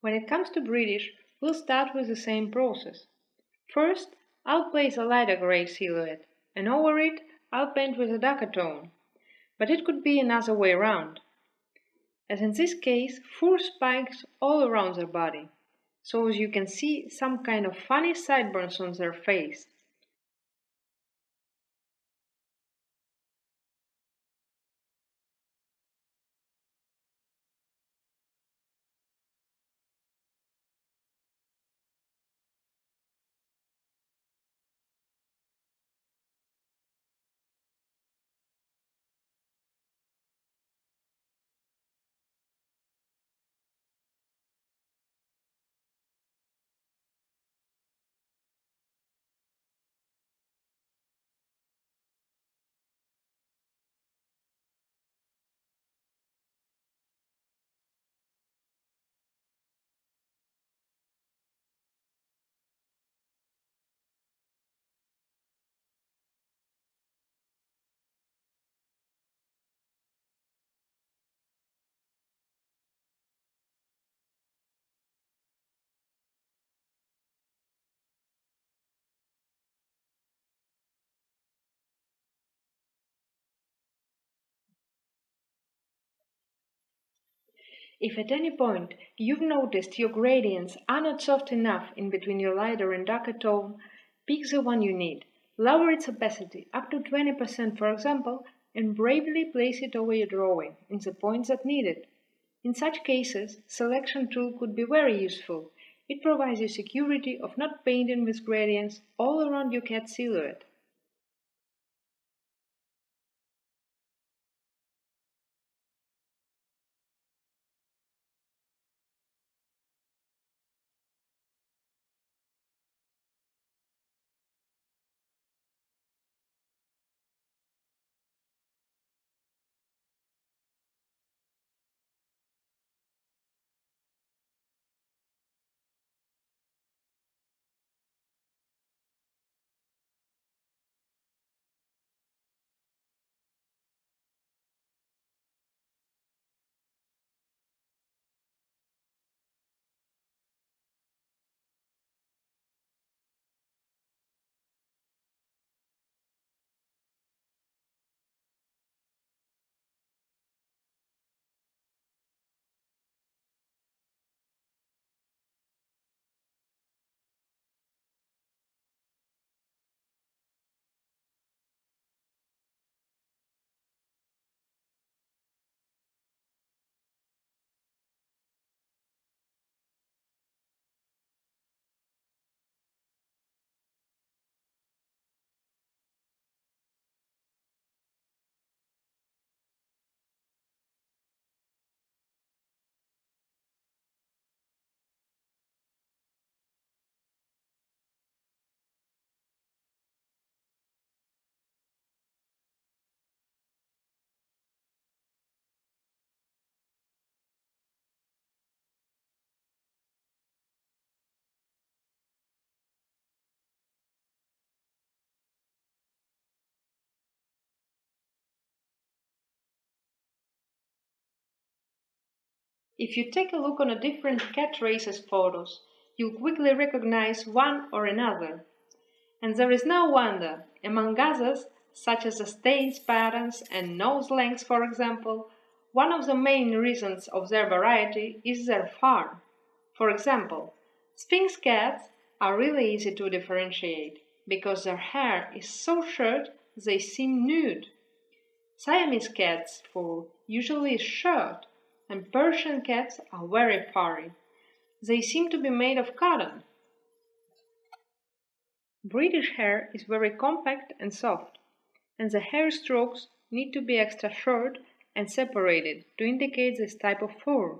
When it comes to British, we'll start with the same process. First, I'll place a lighter grey silhouette, and over it I'll paint with a darker tone, but it could be another way round. As in this case, 4 spikes all around their body, so as you can see some kind of funny sideburns on their face. If at any point you've noticed your gradients are not soft enough in between your lighter and darker tone, pick the one you need, lower its opacity up to 20% for example, and bravely place it over your drawing in the points that need it. In such cases, selection tool could be very useful. It provides you security of not painting with gradients all around your cat silhouette. If you take a look on a different cat race's photos, you'll quickly recognize one or another. And there is no wonder, among others, such as the stains patterns and nose lengths for example, one of the main reasons of their variety is their fur. For example, Sphinx cats are really easy to differentiate, because their hair is so short they seem nude. Siamese cats' fur usually is short, and Persian cats are very furry. They seem to be made of cotton. British hair is very compact and soft, and the hair strokes need to be extra short and separated to indicate this type of fur.